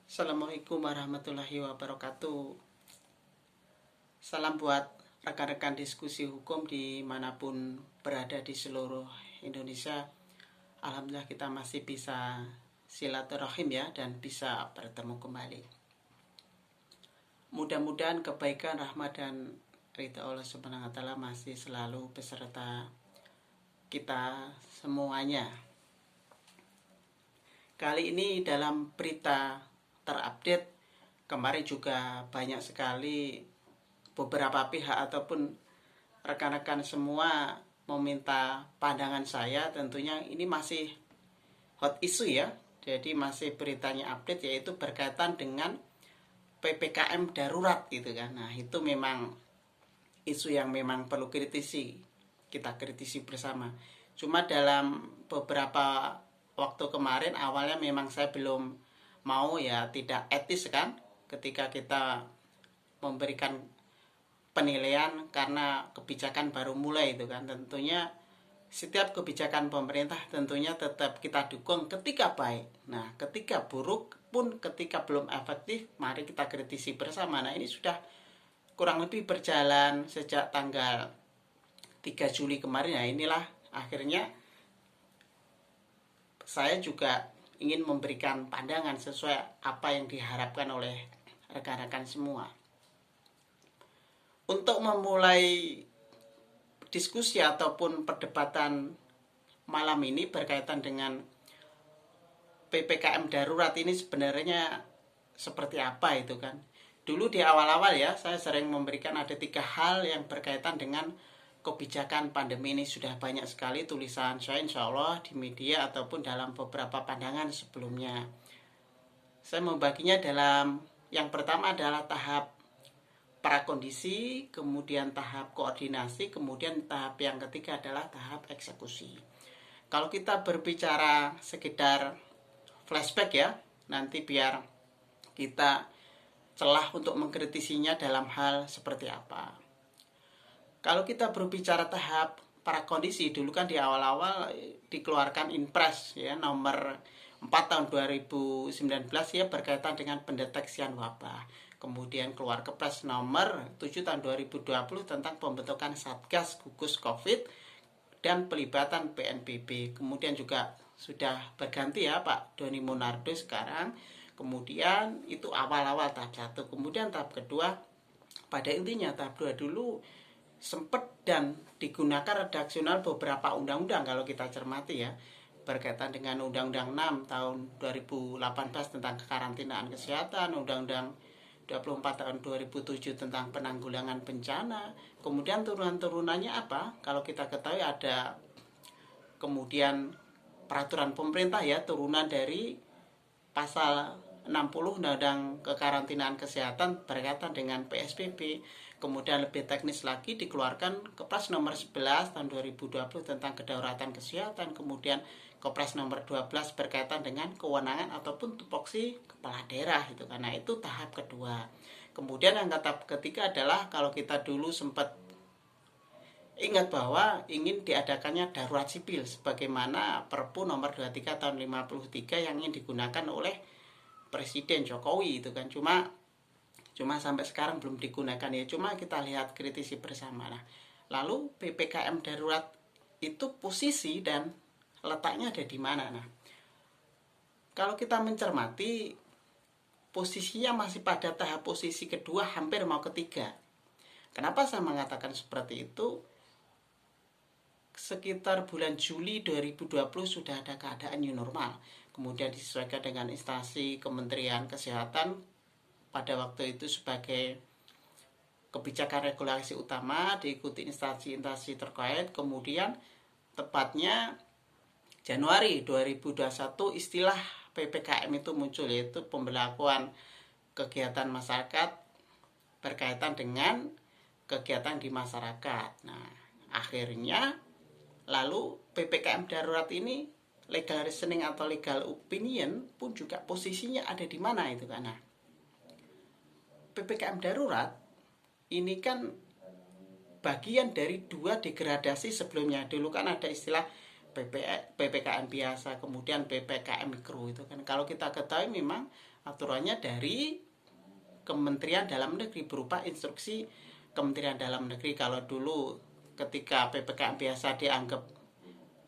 Assalamualaikum warahmatullahi wabarakatuh. Salam buat rekan-rekan diskusi hukum dimanapun berada di seluruh Indonesia. Alhamdulillah kita masih bisa silaturahim ya, dan bisa bertemu kembali. Mudah-mudahan kebaikan, rahmat, dan ridha Allah Subhanahu wa Ta'ala masih selalu beserta kita semuanya. Kali ini dalam berita terupdate, kemarin juga banyak sekali beberapa pihak ataupun rekan-rekan semua meminta pandangan saya. Tentunya ini masih hot issue ya, jadi masih beritanya update, yaitu berkaitan dengan PPKM darurat gitu kan. Nah, itu memang isu yang memang perlu kita kritisi bersama. Cuma dalam beberapa waktu kemarin, awalnya memang saya belum mau ya, tidak etis kan ketika kita memberikan penilaian karena kebijakan baru mulai itu kan. Tentunya setiap kebijakan pemerintah tentunya tetap kita dukung ketika baik. Nah, ketika buruk pun, ketika belum efektif, mari kita kritisi bersama. Nah, ini sudah kurang lebih berjalan sejak tanggal 3 Juli kemarin. Nah, inilah akhirnya saya juga ingin memberikan pandangan sesuai apa yang diharapkan oleh rekan-rekan semua. Untuk memulai diskusi ataupun perdebatan malam ini berkaitan dengan PPKM darurat ini sebenarnya seperti apa itu kan. Dulu di awal-awal ya, saya sering memberikan ada 3 hal yang berkaitan dengan kebijakan pandemi ini. Sudah banyak sekali tulisan saya insya Allah di media ataupun dalam beberapa pandangan sebelumnya. Saya membaginya dalam yang pertama adalah tahap prakondisi, kemudian tahap koordinasi, kemudian tahap yang ketiga adalah tahap eksekusi. Kalau kita berbicara sekedar flashback ya, nanti biar kita celah untuk mengkritisinya dalam hal seperti apa. Kalau kita berbicara tahap prakondisi, dulu kan di awal-awal dikeluarkan Inpres ya nomor 4 tahun 2019 ya, berkaitan dengan pendeteksian wabah. Kemudian keluar Kepres nomor 7 tahun 2020 tentang pembentukan Satgas Gugus Covid dan pelibatan BNPB. Kemudian juga sudah berganti ya Pak Doni Monardo sekarang. Kemudian itu awal-awal tahap 1. Kemudian tahap kedua, pada intinya tahap 2 dulu sempat dan digunakan redaksional beberapa undang-undang kalau kita cermati ya, berkaitan dengan Undang-Undang 6 tahun 2018 tentang kekarantinaan kesehatan, Undang-Undang 24 tahun 2007 tentang penanggulangan bencana. Kemudian turunan-turunannya apa? Kalau kita ketahui ada kemudian peraturan pemerintah ya, turunan dari pasal 60 Undang-Undang Kekarantinaan Kesehatan berkaitan dengan PSBB. Kemudian lebih teknis lagi dikeluarkan Kepres nomor 11 tahun 2020 tentang kedaulatan kesehatan. Kemudian Kepres nomor 12 berkaitan dengan kewenangan ataupun tupoksi kepala daerah itu, karena itu tahap kedua. Kemudian yang tahap ketiga adalah kalau kita dulu sempat ingat bahwa ingin diadakannya darurat sipil sebagaimana Perpu nomor 23 tahun 53 yang ingin digunakan oleh Presiden Jokowi itu kan. Cuma sampai sekarang belum digunakan ya. Cuma kita lihat kritisi bersama. Nah, lalu PPKM darurat itu posisi dan letaknya ada di mana? Nah, kalau kita mencermati posisinya masih pada tahap posisi kedua, hampir mau ketiga. Kenapa saya mengatakan seperti itu? Sekitar bulan Juli 2020 sudah ada keadaan new normal. Kemudian disesuaikan dengan instansi Kementerian Kesehatan pada waktu itu sebagai kebijakan regulasi utama, diikuti instansi-instansi terkait. Kemudian tepatnya Januari 2021 istilah PPKM itu muncul, yaitu pemberlakuan kegiatan masyarakat berkaitan dengan kegiatan di masyarakat. Nah, akhirnya lalu PPKM darurat ini legal reasoning atau legal opinion pun juga posisinya ada di mana itu kan. Nah, PPKM darurat ini kan bagian dari 2 degradasi sebelumnya. Dulu kan ada istilah PPKM biasa, kemudian PPKM mikro itu kan. Kalau kita ketahui memang aturannya dari Kementerian Dalam Negeri berupa instruksi Kementerian Dalam Negeri. Kalau dulu ketika PPKM biasa dianggap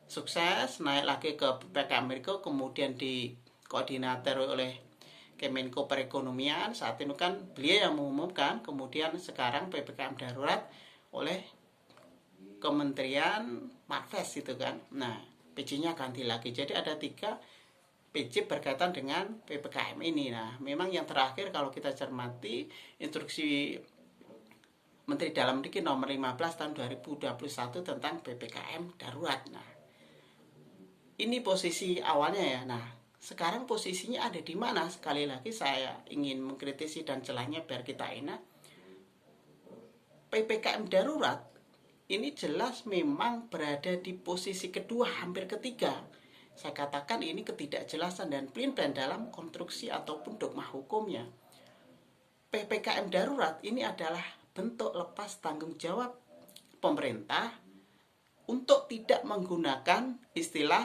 sukses, naik lagi ke PPKM mikro, kemudian dikoordinator oleh Kemenko Perekonomian. Saat itu kan beliau yang mengumumkan, kemudian sekarang PPKM darurat oleh Kementerian Marves itu kan. Nah, PJ-nya ganti lagi. Jadi ada 3 PJ berkaitan dengan PPKM ini. Nah, memang yang terakhir kalau kita cermati instruksi Menteri Dalam Negeri nomor 15 tahun 2021 tentang PPKM darurat. Nah, ini posisi awalnya ya. Nah, sekarang posisinya ada di mana? Sekali lagi saya ingin mengkritisi dan celahnya biar kita enak. PPKM darurat ini jelas memang berada di posisi kedua, hampir ketiga. Saya katakan ini ketidakjelasan dan pelin-pelan dalam konstruksi ataupun dogma hukumnya. PPKM darurat ini adalah bentuk lepas tanggung jawab pemerintah untuk tidak menggunakan istilah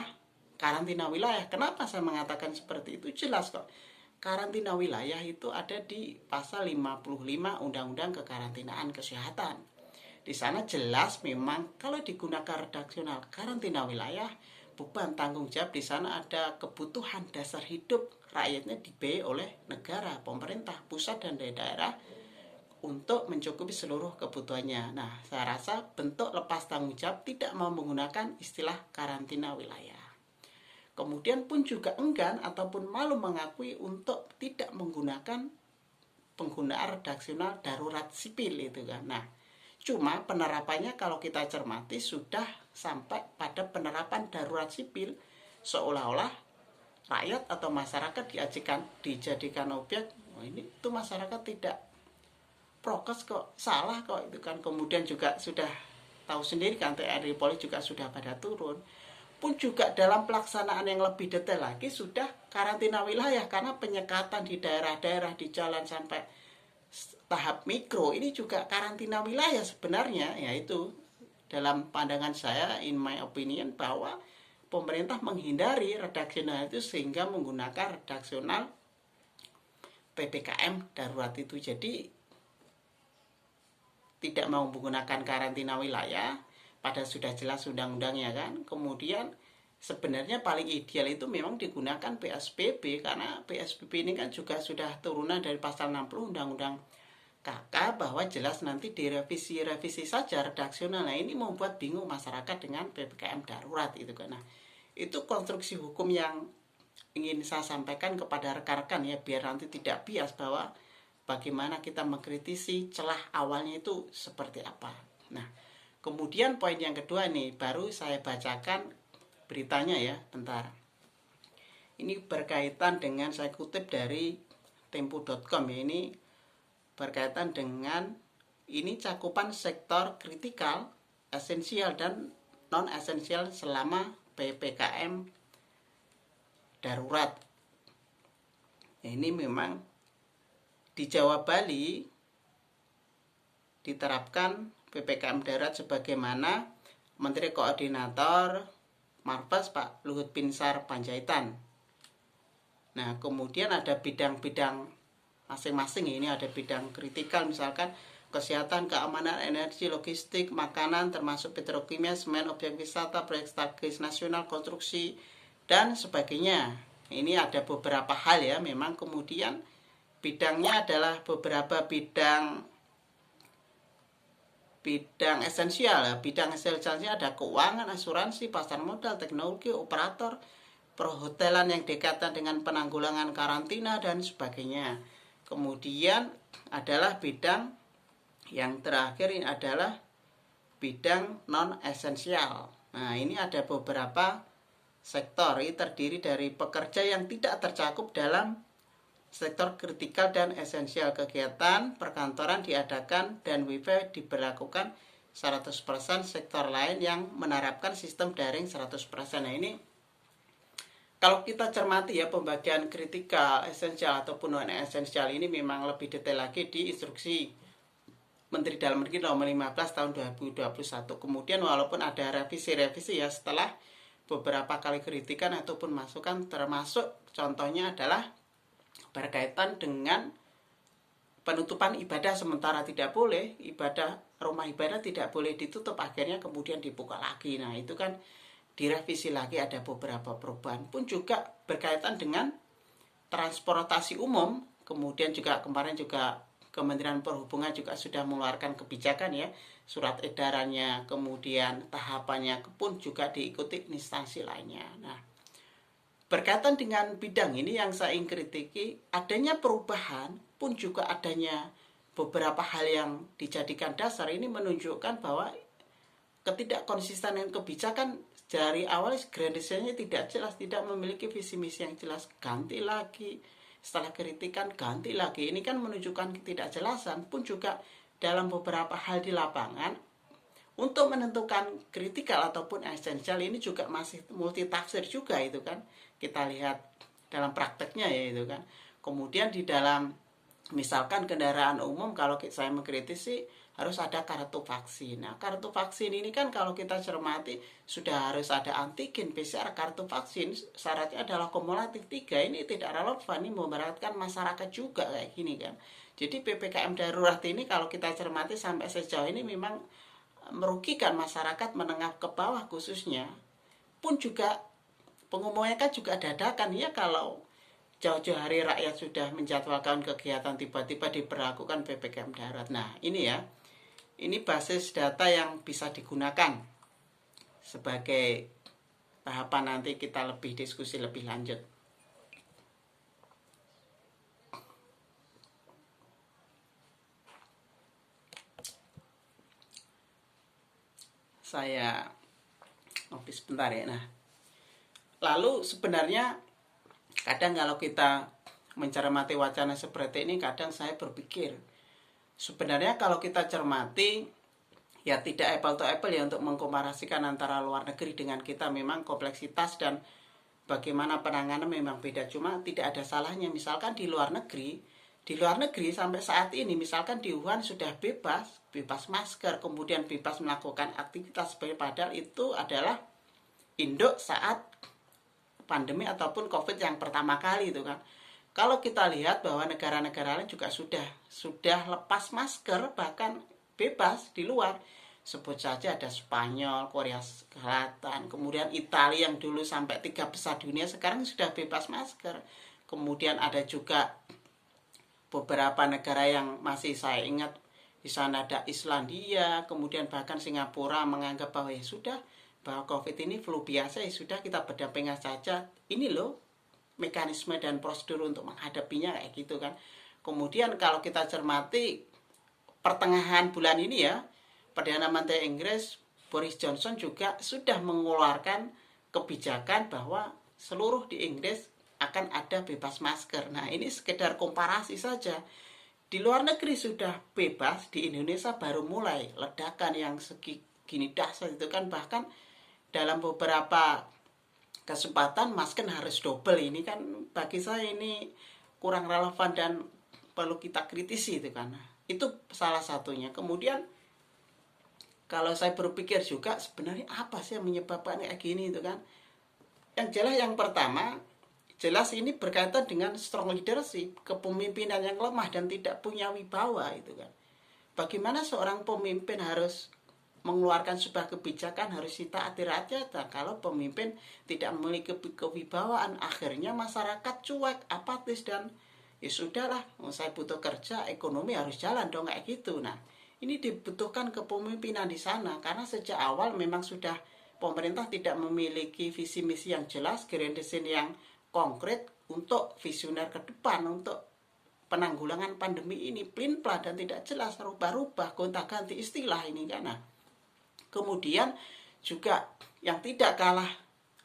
karantina wilayah. Kenapa saya mengatakan seperti itu? Jelas kok. Karantina wilayah itu ada di pasal 55 Undang-Undang Kekarantinaan Kesehatan. Di sana jelas memang kalau digunakan redaksional karantina wilayah, beban tanggung jawab di sana ada kebutuhan dasar hidup rakyatnya dibiayai oleh negara, pemerintah, pusat dan daerah untuk mencukupi seluruh kebutuhannya. Nah, saya rasa bentuk lepas tanggung jawab tidak mau menggunakan istilah karantina wilayah. Kemudian pun juga enggan ataupun malu mengakui untuk tidak menggunakan penggunaan redaksional darurat sipil itu kan. Nah, cuma penerapannya kalau kita cermati sudah sampai pada penerapan darurat sipil, seolah-olah rakyat atau masyarakat dijadikan objek. Oh, ini tuh masyarakat tidak prokes kok, salah kok itu kan. Kemudian juga sudah tahu sendiri kan TNI Polri juga sudah pada turun. Pun juga dalam pelaksanaan yang lebih detail lagi sudah karantina wilayah karena penyekatan di daerah-daerah di jalan sampai tahap mikro ini juga karantina wilayah sebenarnya. Yaitu dalam pandangan saya, in my opinion, bahwa pemerintah menghindari redaksional itu sehingga menggunakan redaksional PPKM darurat itu. Jadi tidak mau menggunakan karantina wilayah, pada sudah jelas undang-undangnya kan. Kemudian sebenarnya paling ideal itu memang digunakan PSBB, karena PSBB ini kan juga sudah turunan dari pasal 60 Undang-Undang KK, bahwa jelas nanti direvisi saja redaksional. Nah, ini membuat bingung masyarakat dengan PPKM darurat itu kan. Nah, itu konstruksi hukum yang ingin saya sampaikan kepada rekan-rekan ya, biar nanti tidak bias bahwa bagaimana kita mengkritisi celah awalnya itu seperti apa. Nah, kemudian poin yang kedua nih, baru saya bacakan beritanya ya, bentar. Ini berkaitan dengan, saya kutip dari tempo.com ya, ini berkaitan dengan ini cakupan sektor kritikal, esensial dan non-esensial selama PPKM darurat. Ini memang di Jawa Bali diterapkan PPKM darurat sebagaimana Menteri Koordinator Marves Pak Luhut Binsar Panjaitan. Nah, kemudian ada bidang-bidang masing-masing. Ini ada bidang kritikal misalkan kesehatan, keamanan, energi, logistik, makanan, termasuk petrokimia, semen, objek wisata, proyek strategis nasional, konstruksi, dan sebagainya. Ini ada beberapa hal ya, memang kemudian bidangnya adalah beberapa bidang esensial. Bidang esensialnya ada keuangan, asuransi, pasar modal, teknologi, operator, perhotelan yang dekatan dengan penanggulangan karantina dan sebagainya. Kemudian adalah bidang yang terakhir, ini adalah bidang non esensial. Nah, ini ada beberapa sektor, ini terdiri dari pekerja yang tidak tercakup dalam sektor kritikal dan esensial. Kegiatan perkantoran diadakan dan WiFi diberlakukan 100%, sektor lain yang menerapkan sistem daring 100%. Nah, ini kalau kita cermati ya, pembagian kritikal, esensial ataupun non esensial ini memang lebih detail lagi di instruksi Menteri Dalam Negeri nomor 15 tahun 2021. Kemudian walaupun ada revisi ya setelah beberapa kali kritikan ataupun masukan, termasuk contohnya adalah berkaitan dengan penutupan ibadah sementara tidak boleh, rumah ibadah tidak boleh ditutup, akhirnya kemudian dibuka lagi. Nah itu kan direvisi lagi, ada beberapa perubahan. Pun juga berkaitan dengan transportasi umum, kemudian juga kemarin juga Kementerian Perhubungan juga sudah mengeluarkan kebijakan ya, surat edarannya, kemudian tahapannya pun juga diikuti instansi lainnya. Nah, berkaitan dengan bidang ini yang saya ingin kritiki, adanya perubahan pun juga adanya beberapa hal yang dijadikan dasar, ini menunjukkan bahwa ketidakkonsistenan kebijakan dari awal grand design-nya tidak jelas, tidak memiliki visi misi yang jelas, ganti lagi, setelah kritikan ganti lagi. Ini kan menunjukkan ketidakjelasan. Pun juga dalam beberapa hal di lapangan, untuk menentukan kritikal ataupun esensial ini juga masih multitafsir juga itu kan. Kita lihat dalam prakteknya ya itu kan. Kemudian di dalam misalkan kendaraan umum, kalau saya mengkritisi harus ada kartu vaksin. Nah, kartu vaksin ini kan kalau kita cermati sudah harus ada antigen, PCR, kartu vaksin. Syaratnya adalah kumulatif 3. Ini tidak relevan, ini memberatkan masyarakat juga kayak gini kan. Jadi PPKM darurat ini kalau kita cermati sampai sejauh ini memang merugikan masyarakat menengah ke bawah khususnya. Pun juga pengumumannya kan juga dadakan ya, kalau jauh-jauh hari rakyat sudah menjadwalkan kegiatan tiba-tiba diberlakukan PPKM darurat. Nah ini ya, ini basis data yang bisa digunakan sebagai tahapan nanti kita lebih diskusi lebih lanjut. Saya ngopi sebentar ya. Nah, lalu sebenarnya kadang kalau kita mencermati wacana seperti ini, kadang saya berpikir sebenarnya kalau kita cermati ya tidak apple to apple ya untuk mengkomparasikan antara luar negeri dengan kita. Memang kompleksitas dan bagaimana penanganan memang beda, cuma tidak ada salahnya misalkan di luar negeri sampai saat ini, misalkan di Wuhan sudah bebas masker, kemudian bebas melakukan aktivitas, padahal itu adalah induk saat pandemi ataupun COVID yang pertama kali itu kan. Kalau kita lihat bahwa negara-negara lain juga sudah lepas masker, bahkan bebas di luar. Sebut saja ada Spanyol, Korea Selatan, kemudian Italia yang dulu sampai 3 besar dunia sekarang sudah bebas masker. Kemudian ada juga beberapa negara yang masih saya ingat, di sana ada Islandia, kemudian bahkan Singapura menganggap bahwa ya sudah, bahwa COVID ini flu biasa, ya sudah kita berdampingan saja. Ini loh mekanisme dan prosedur untuk menghadapinya kayak gitu kan. Kemudian kalau kita cermati pertengahan bulan ini ya, Perdana Menteri Inggris Boris Johnson juga sudah mengeluarkan kebijakan bahwa seluruh di Inggris akan ada bebas masker. Nah ini sekedar komparasi saja. Di luar negeri sudah bebas, di Indonesia baru mulai ledakan yang segini dahsyat itu kan. Bahkan dalam beberapa kesempatan masker harus double. Ini kan bagi saya ini kurang relevan dan perlu kita kritisi itu kan. Itu salah satunya. Kemudian kalau saya berpikir juga sebenarnya apa sih yang menyebabkan kayak gini itu kan. Yang jelas yang pertama, jelas ini berkaitan dengan strong leadership, kepemimpinan yang lemah dan tidak punya wibawa itu kan. Bagaimana seorang pemimpin harus mengeluarkan sebuah kebijakan harus ditaati rakyat, kalau pemimpin tidak memiliki kewibawaan, akhirnya masyarakat cuek, apatis, dan ya sudahlah, saya butuh kerja, ekonomi harus jalan dong kayak gitu. Nah ini dibutuhkan kepemimpinan di sana, karena sejak awal memang sudah pemerintah tidak memiliki visi misi yang jelas, grand design yang konkret untuk visioner ke depan untuk penanggulangan pandemi ini, plin-plan dan tidak jelas, rubah-rubah, gonta-ganti istilah ini kan. Nah, kemudian juga yang tidak kalah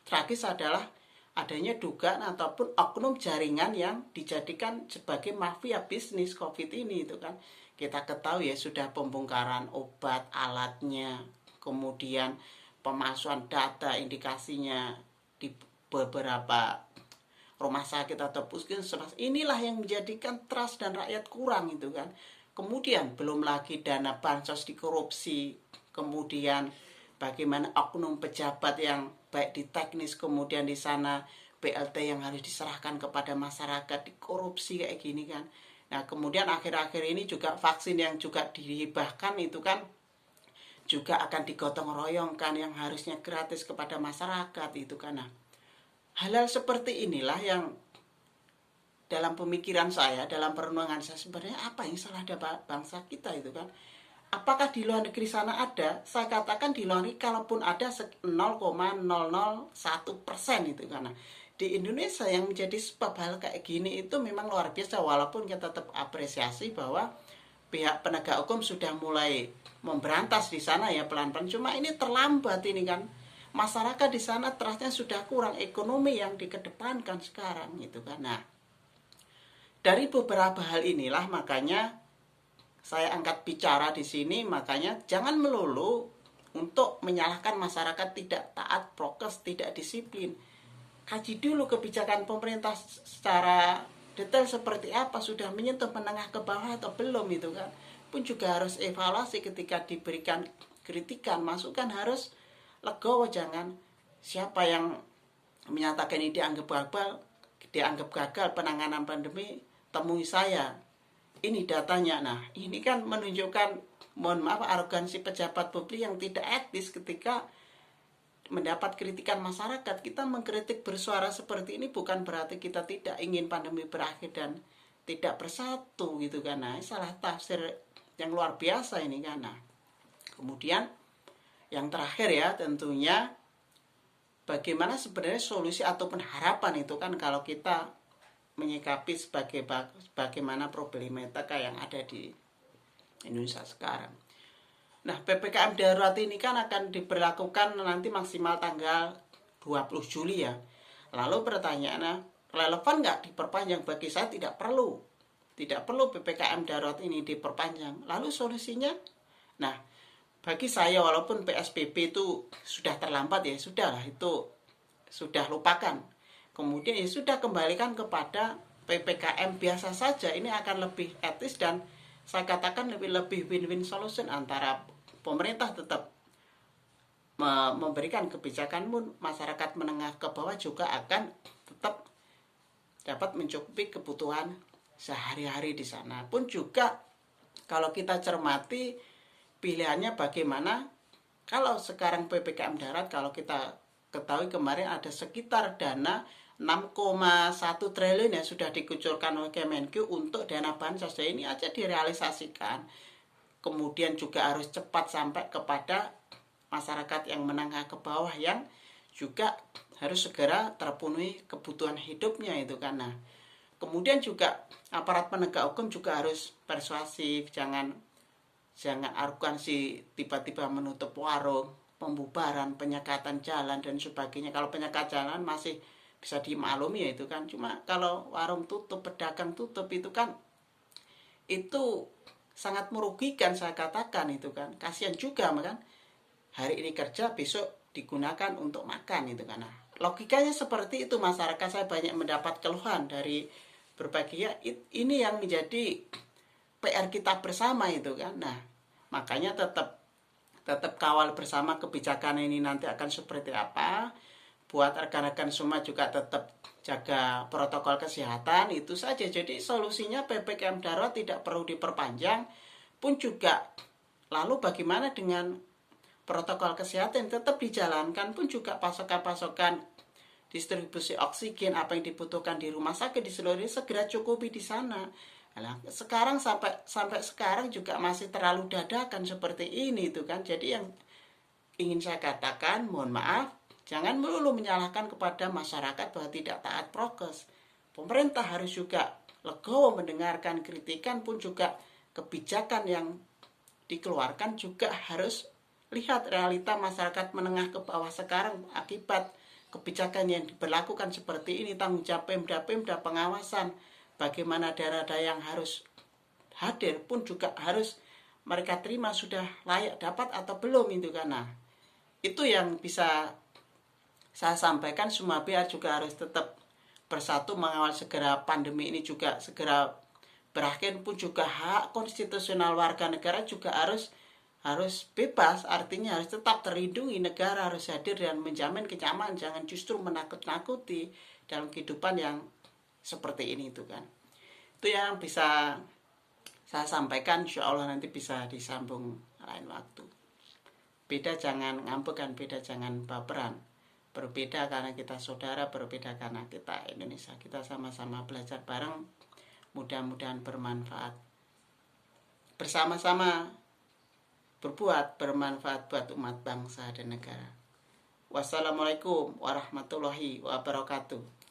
tragis adalah adanya dugaan ataupun oknum jaringan yang dijadikan sebagai mafia bisnis COVID ini itu kan. Kita ketahui ya sudah pembongkaran obat, alatnya, kemudian pemalsuan data indikasinya di beberapa rumah sakit atau puskesmas. Inilah yang menjadikan trust dan rakyat kurang itu kan. Kemudian belum lagi dana bansos dikorupsi, kemudian bagaimana oknum pejabat yang baik di teknis, kemudian di sana BLT yang harus diserahkan kepada masyarakat, dikorupsi kayak gini kan. Nah kemudian akhir-akhir ini juga vaksin yang juga dihibahkan itu kan juga akan digotong royongkan yang harusnya gratis kepada masyarakat itu kan. Nah, hal-hal seperti inilah yang dalam pemikiran saya, dalam perenungan saya, sebenarnya apa yang salah ada bangsa kita itu kan. Apakah di luar negeri sana ada? Saya katakan di luar negeri kalaupun ada 0,001% itu karena di Indonesia yang menjadi sebab hal kayak gini itu memang luar biasa, walaupun kita tetap apresiasi bahwa pihak penegak hukum sudah mulai memberantas di sana ya pelan-pelan. Cuma ini terlambat ini kan. Masyarakat di sana terasnya sudah kurang, ekonomi yang dikedepankan sekarang gitu kan. Nah, dari beberapa hal inilah makanya saya angkat bicara di sini, makanya jangan melulu untuk menyalahkan masyarakat tidak taat prokes, tidak disiplin. Kaji dulu kebijakan pemerintah secara detail seperti apa, sudah menyentuh menengah ke bawah atau belum itu kan. Pun juga harus evaluasi ketika diberikan kritikan, masukan harus legowo, jangan siapa yang menyatakan ini dianggap gagal penanganan pandemi, temui saya. Ini datanya. Nah, ini kan menunjukkan, mohon maaf, arogansi pejabat publik yang tidak etis ketika mendapat kritikan masyarakat. Kita mengkritik bersuara seperti ini bukan berarti kita tidak ingin pandemi berakhir dan tidak bersatu gitu kan. Nah, salah tafsir yang luar biasa ini kan. Nah, kemudian yang terakhir ya tentunya bagaimana sebenarnya solusi ataupun harapan itu kan kalau kita menyikapi bagaimana problematika yang ada di Indonesia sekarang. Nah, PPKM darurat ini kan akan diberlakukan nanti maksimal tanggal 20 Juli ya. Lalu pertanyaannya, relevan nggak diperpanjang? Bagi saya tidak perlu. Tidak perlu PPKM darurat ini diperpanjang. Lalu solusinya? Nah, bagi saya walaupun PSBB itu sudah terlambat ya, sudahlah itu sudah lupakan. Kemudian ya sudah kembalikan kepada PPKM biasa saja. Ini akan lebih etis dan saya katakan lebih win-win solution antara pemerintah tetap memberikan kebijakan pun masyarakat menengah ke bawah juga akan tetap dapat mencukupi kebutuhan sehari-hari di sana. Pun juga kalau kita cermati pilihannya bagaimana kalau sekarang PPKM darurat, kalau kita ketahui kemarin ada sekitar dana 6,1 triliun yang sudah dikucurkan oleh Kemenkeu untuk dana bansos. Ini aja direalisasikan. Kemudian juga harus cepat sampai kepada masyarakat yang menengah ke bawah yang juga harus segera terpenuhi kebutuhan hidupnya itu kan. Nah, kemudian juga aparat penegak hukum juga harus persuasif, jangan arogansi tiba-tiba menutup warung, pembubaran, penyekatan jalan dan sebagainya. Kalau penyekat jalan masih bisa dimaklumi ya itu kan. Cuma kalau warung tutup, pedagang tutup itu kan itu sangat merugikan, saya katakan itu kan. Kasihan juga kan. Hari ini kerja, besok digunakan untuk makan itu kan. Nah, logikanya seperti itu. Masyarakat saya banyak mendapat keluhan dari berbagai ya, ini yang menjadi PR kita bersama itu kan. Nah, makanya tetap kawal bersama kebijakan ini nanti akan seperti apa. Buat rekan-rekan semua juga tetap jaga protokol kesehatan, itu saja. Jadi solusinya PPKM darurat tidak perlu diperpanjang pun juga. Lalu bagaimana dengan protokol kesehatan tetap dijalankan pun juga, pasokan distribusi oksigen apa yang dibutuhkan di rumah sakit di seluruh segera cukupi di sana. Nah, sekarang sampai sekarang juga masih terlalu dadakan seperti ini itu kan. Jadi yang ingin saya katakan, mohon maaf, jangan melulu menyalahkan kepada masyarakat bahwa tidak taat prokes. Pemerintah harus juga legowo mendengarkan kritikan, pun juga kebijakan yang dikeluarkan juga harus lihat realita masyarakat menengah ke bawah sekarang akibat kebijakan yang diberlakukan seperti ini. Tanggung jawab Pemda pengawasan, bagaimana daerah-daerah yang harus hadir pun juga harus mereka terima sudah layak dapat atau belum itu kan. Nah, itu yang bisa saya sampaikan. Semua pihak juga harus tetap bersatu mengawal segera pandemi ini juga segera berakhir, pun juga hak konstitusional warga negara juga harus harus bebas, artinya harus tetap terlindungi. Negara harus hadir dan menjamin kenyamanan, jangan justru menakut-nakuti dalam kehidupan yang seperti ini itu kan. Itu yang bisa saya sampaikan, insya Allah nanti bisa disambung lain waktu. Beda jangan ngambekan, beda jangan baperan. Berbeda karena kita saudara, berbeda karena kita Indonesia. Kita sama-sama belajar bareng, mudah-mudahan bermanfaat. Bersama-sama berbuat bermanfaat buat umat bangsa dan negara. Wassalamualaikum warahmatullahi wabarakatuh.